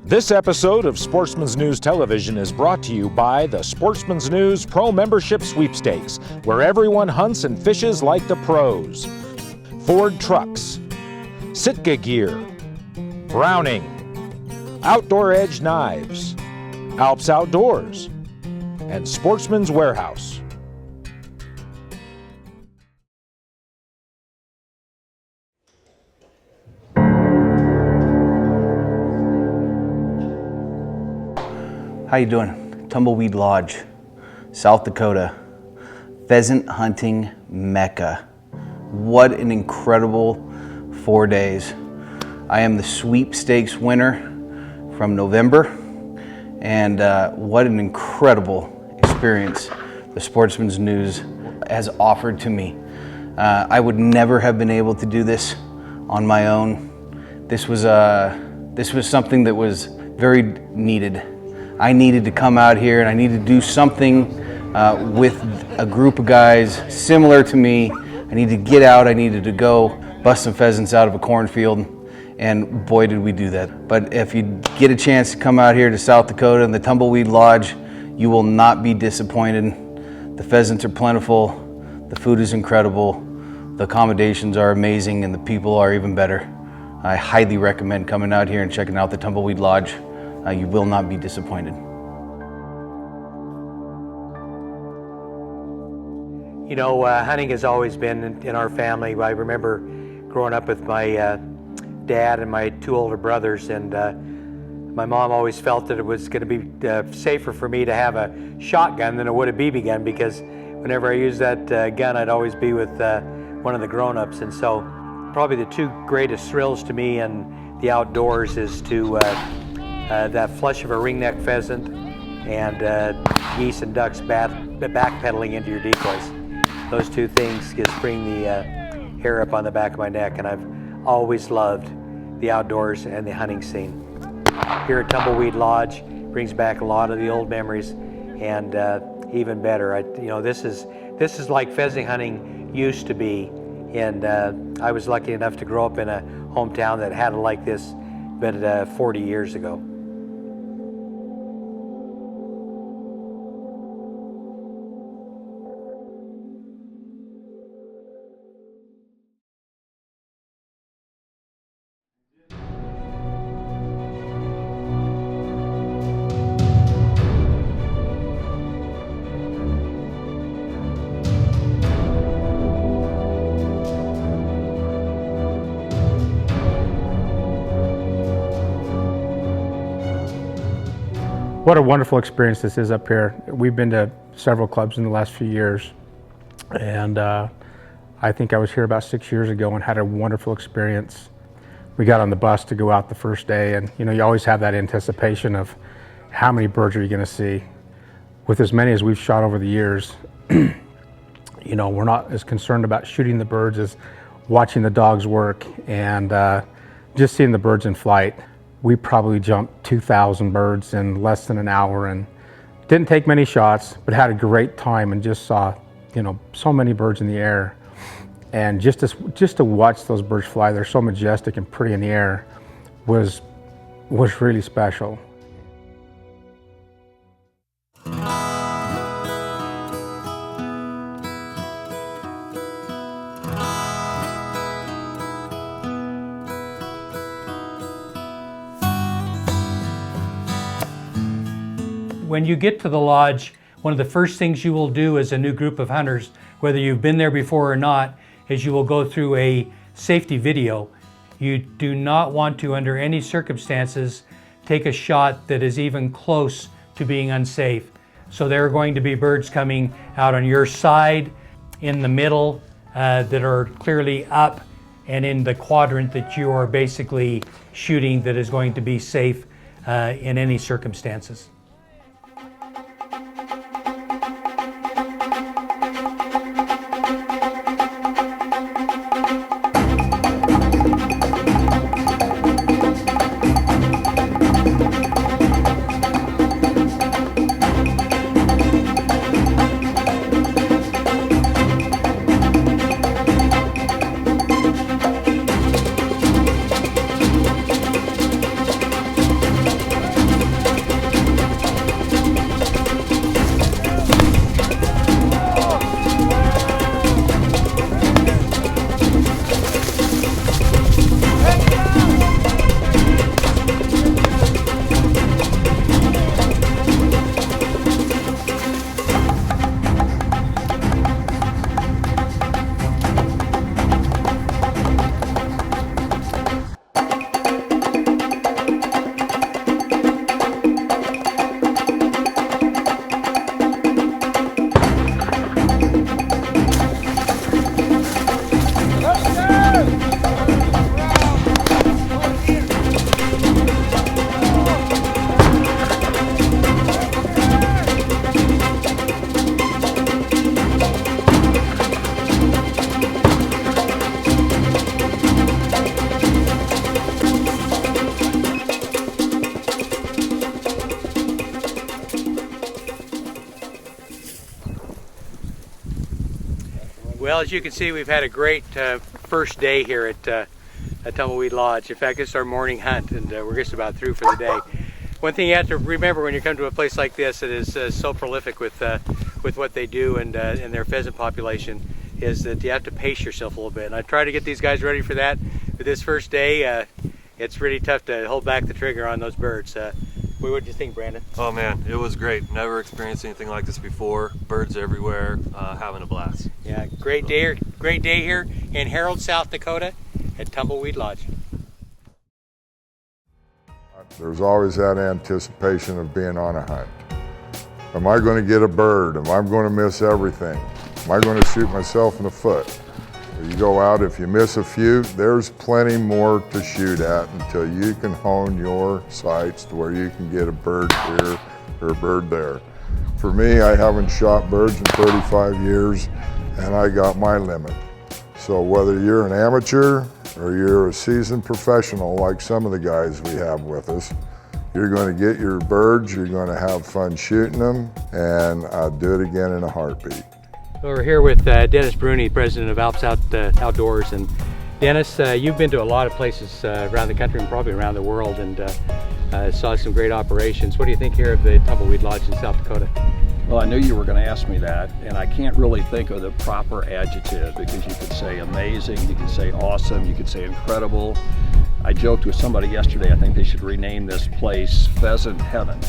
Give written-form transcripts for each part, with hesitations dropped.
This episode of Sportsmans News Television is brought to you by the Sportsmans News Pro Membership Sweepstakes, where everyone hunts and fishes like the pros. Ford Trucks, Sitka Gear, Browning, Outdoor Edge Knives, Alps Outdoors, and Sportsman's Warehouse. How you doing? Tumbleweed Lodge, South Dakota, pheasant hunting mecca. What an incredible 4 days. I am the Sweepstakes winner from November, and what an incredible experience the Sportsman's News has offered to me. I would never have been able to do this on my own. This was something that was very needed. I needed to come out here and I needed to do something with a group of guys similar to me. I needed to get out, I needed to go bust some pheasants out of a cornfield, and boy did we do that. But if you get a chance to come out here to South Dakota and the Tumbleweed Lodge, you will not be disappointed. The pheasants are plentiful, the food is incredible, the accommodations are amazing, and the people are even better. I highly recommend coming out here and checking out the Tumbleweed Lodge. You will not be disappointed. You know, hunting has always been in our family. I remember growing up with my dad and my two older brothers, and my mom always felt that it was going to be safer for me to have a shotgun than it would a BB gun, because whenever I used that gun, I'd always be with one of the grown-ups. And so probably the two greatest thrills to me in the outdoors is to that flush of a ringneck pheasant and geese and ducks backpedaling into your decoys. Those two things just bring the hair up on the back of my neck, and I've always loved the outdoors and the hunting scene. Here at Tumbleweed Lodge brings back a lot of the old memories, and even better, this is like pheasant hunting used to be, and I was lucky enough to grow up in a hometown that had it like this, but 40 years ago. What a wonderful experience this is up here. We've been to several clubs in the last few years, and I think I was here about 6 years ago and had a wonderful experience. We got on the bus to go out the first day, and you always have that anticipation of how many birds are you going to see. With as many as we've shot over the years, we're not as concerned about shooting the birds as watching the dogs work and just seeing the birds in flight. We probably jumped 2,000 birds in less than an hour and didn't take many shots, but had a great time and just saw, so many birds in the air. And just to watch those birds fly, they're so majestic and pretty in the air, was really special. When you get to the lodge, one of the first things you will do as a new group of hunters, whether you've been there before or not, is you will go through a safety video. You do not want to, under any circumstances, take a shot that is even close to being unsafe. So there are going to be birds coming out on your side, in the middle, that are clearly up, and in the quadrant that you are basically shooting that is going to be safe in any circumstances. Well, as you can see, we've had a great first day here at Tumbleweed Lodge. In fact, it's our morning hunt, and we're just about through for the day. One thing you have to remember when you come to a place like this that is so prolific with what they do and their pheasant population is that you have to pace yourself a little bit. And I try to get these guys ready for that. But this first day, it's really tough to hold back the trigger on those birds. What did you think, Brandon? Oh man, it was great. Never experienced anything like this before. Birds everywhere, having a blast. Yeah, great day here in Harold, South Dakota at Tumbleweed Lodge. There's always that anticipation of being on a hunt. Am I going to get a bird? Am I going to miss everything? Am I going to shoot myself in the foot? You go out, if you miss a few, there's plenty more to shoot at until you can hone your sights to where you can get a bird here or a bird there. For me, I haven't shot birds in 35 years and I got my limit. So whether you're an amateur or you're a seasoned professional like some of the guys we have with us, you're going to get your birds, you're going to have fun shooting them, and I'd do it again in a heartbeat. We're here with Dennis Bruni, president of Alps Outdoors. And Dennis, you've been to a lot of places around the country and probably around the world, and saw some great operations. What do you think here of the Tumbleweed Lodge in South Dakota? Well, I knew you were going to ask me that, and I can't really think of the proper adjective, because you could say amazing, you could say awesome, you could say incredible. I joked with somebody yesterday, I think they should rename this place Pheasant Heaven.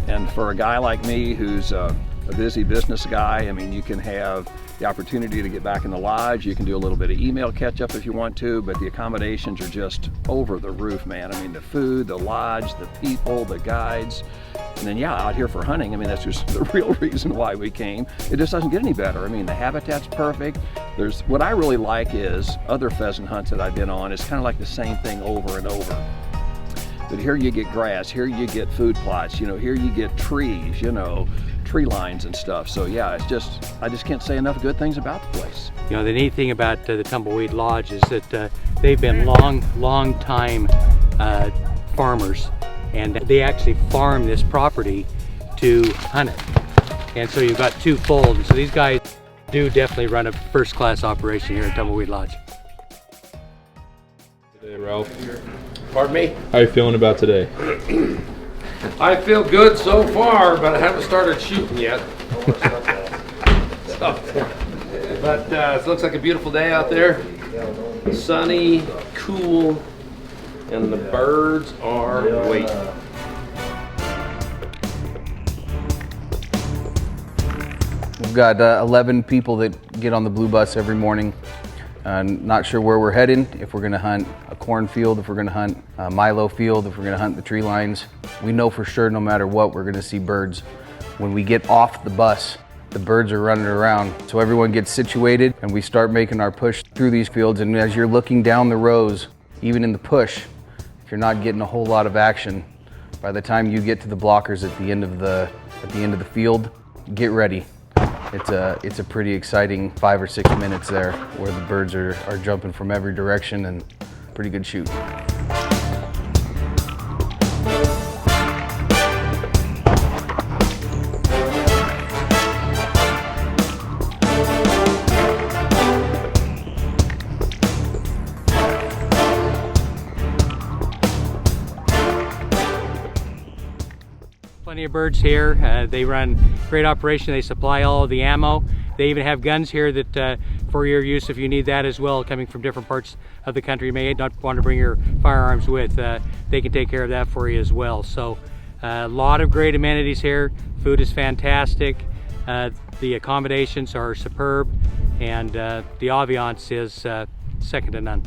And for a guy like me who's a busy business guy, I mean, you can have the opportunity to get back in the lodge, you can do a little bit of email catch up if you want to, but the accommodations are just over the roof, man. I mean, the food, the lodge, the people, the guides, and then yeah, out here for hunting, I mean, that's just the real reason why we came. It just doesn't get any better. I mean, the habitat's perfect. What I really like is other pheasant hunts that I've been on, it's kind of like the same thing over and over. But here you get grass, here you get food plots, you know, here you get trees, you know, tree lines and stuff. So yeah, I just can't say enough good things about the place. You know, the neat thing about the Tumbleweed Lodge is that they've been long time farmers, and they actually farm this property to hunt it. And so you've got twofold. So these guys do definitely run a first-class operation here at Tumbleweed Lodge. Today, Ralph. Pardon me? How are you feeling about today? I feel good so far, but I haven't started shooting yet. But it looks like a beautiful day out there. Sunny, cool, and the birds are waiting. We've got 11 people that get on the blue bus every morning. Not sure where we're heading, if we're gonna hunt a cornfield, if we're gonna hunt a milo field, if we're gonna hunt the tree lines. We know for sure no matter what, we're gonna see birds. When we get off the bus, the birds are running around. So everyone gets situated and we start making our push through these fields. And as you're looking down the rows, even in the push, if you're not getting a whole lot of action, by the time you get to the blockers at the end of the field, get ready. It's a pretty exciting 5 or 6 minutes there where the birds are jumping from every direction, and pretty good shoot. Plenty of birds here. They run great operation. They supply all of the ammo. They even have guns here that for your use if you need that as well, coming from different parts of the country. You may not want to bring your firearms with. They can take care of that for you as well. So a lot of great amenities here. Food is fantastic. The accommodations are superb, and the ambiance is second to none.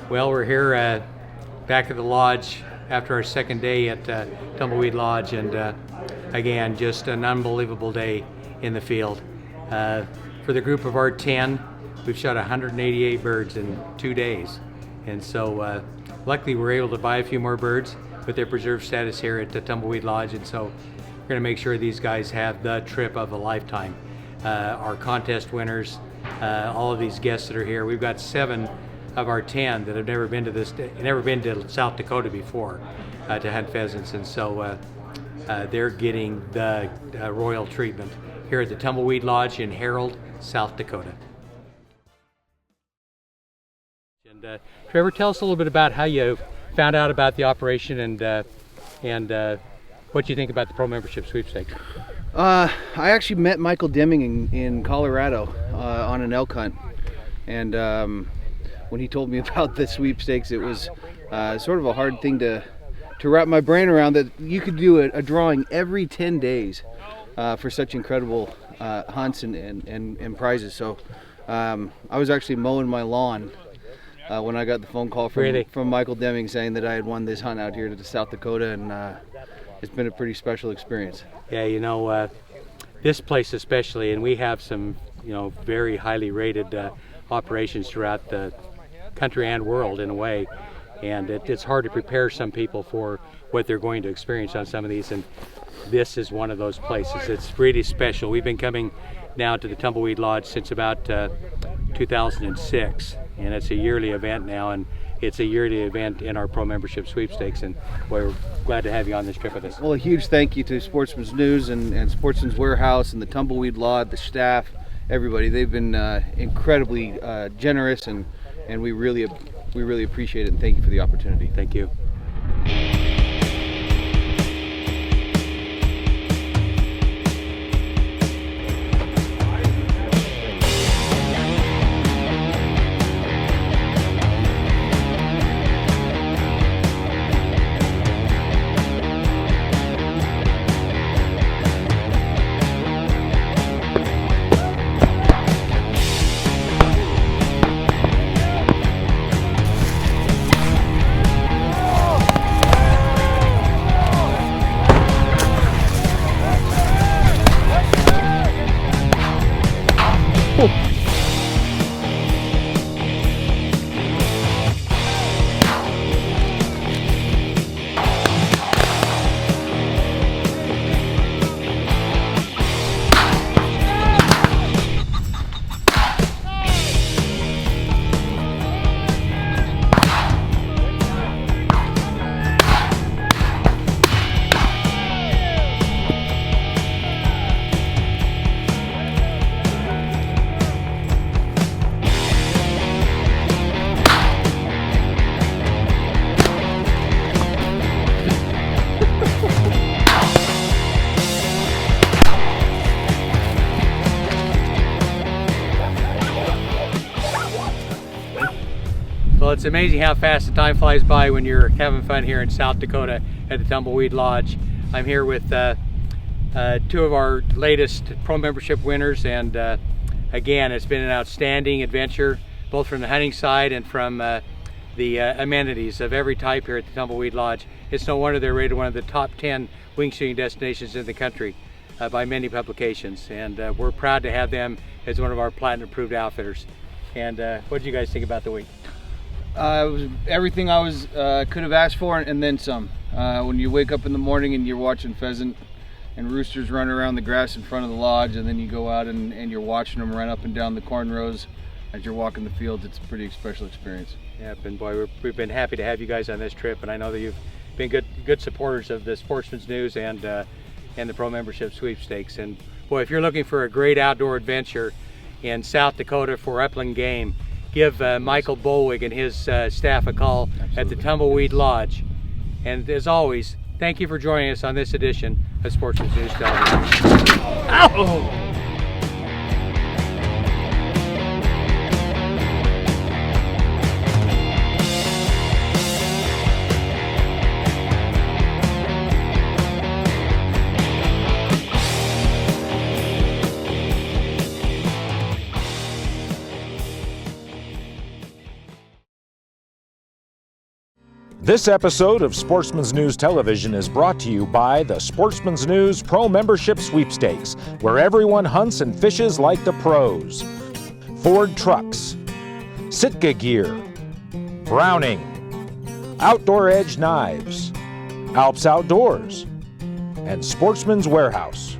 Well, we're here back at the lodge after our second day at Tumbleweed Lodge, and again, just an unbelievable day in the field. For the group of our 10, we've shot 188 birds in 2 days, and so luckily we're able to buy a few more birds with their preserved status here at the Tumbleweed Lodge, and so we're going to make sure these guys have the trip of a lifetime. Our contest winners all of these guests that are here. We've got 7 of our 10 that have never been to South Dakota before to hunt pheasants, and so they're getting the royal treatment here at the Tumbleweed Lodge in Harold, South Dakota. And Trevor, tell us a little bit about how you found out about the operation and what you think about the Pro Membership Sweepstakes. I actually met Michael Deming in Colorado on an elk hunt, and when he told me about the sweepstakes, it was sort of a hard thing to wrap my brain around, that you could do a drawing every 10 days for such incredible hunts and prizes. So I was actually mowing my lawn when I got the phone call from Michael Deming saying that I had won this hunt out here to South Dakota, and it's been a pretty special experience. Yeah, you know, this place especially, and we have some, you know, very highly rated operations throughout the country and world in a way, and it's hard to prepare some people for what they're going to experience on some of these, and this is one of those places. It's really special. We've been coming now to the Tumbleweed Lodge since about 2006, and it's a yearly event now, and it's a yearly event in our Pro Membership Sweepstakes, and we're glad to have you on this trip with us. Well, a huge thank you to Sportsman's News and Sportsman's Warehouse and the Tumbleweed Lodge, the staff, everybody. They've been incredibly generous, and we really appreciate it, and thank you for the opportunity. Thank you. Well, it's amazing how fast the time flies by when you're having fun here in South Dakota at the Tumbleweed Lodge. I'm here with 2 of our latest Pro Membership winners, and again, it's been an outstanding adventure, both from the hunting side and from the amenities of every type here at the Tumbleweed Lodge. It's no wonder they're rated one of the top 10 wing shooting destinations in the country by many publications, and we're proud to have them as one of our platinum approved outfitters. And what did you guys think about the week? It was everything I could have asked for, and then some. When you wake up in the morning and you're watching pheasant and roosters run around the grass in front of the lodge, and then you go out and you're watching them run up and down the corn rows as you're walking the fields, it's a pretty special experience. Yeah, and boy, we've been happy to have you guys on this trip, and I know that you've been good supporters of the Sportsman's News and the Pro Membership Sweepstakes. And boy, if you're looking for a great outdoor adventure in South Dakota for upland game, give Michael Bolwig and his staff a call at the Tumbleweed Lodge. And as always, thank you for joining us on this edition of Sportsman's News Television. Ow! This episode of Sportsman's News Television is brought to you by the Sportsman's News Pro Membership Sweepstakes, where everyone hunts and fishes like the pros. Ford Trucks, Sitka Gear, Browning, Outdoor Edge Knives, Alps Outdoors, and Sportsman's Warehouse.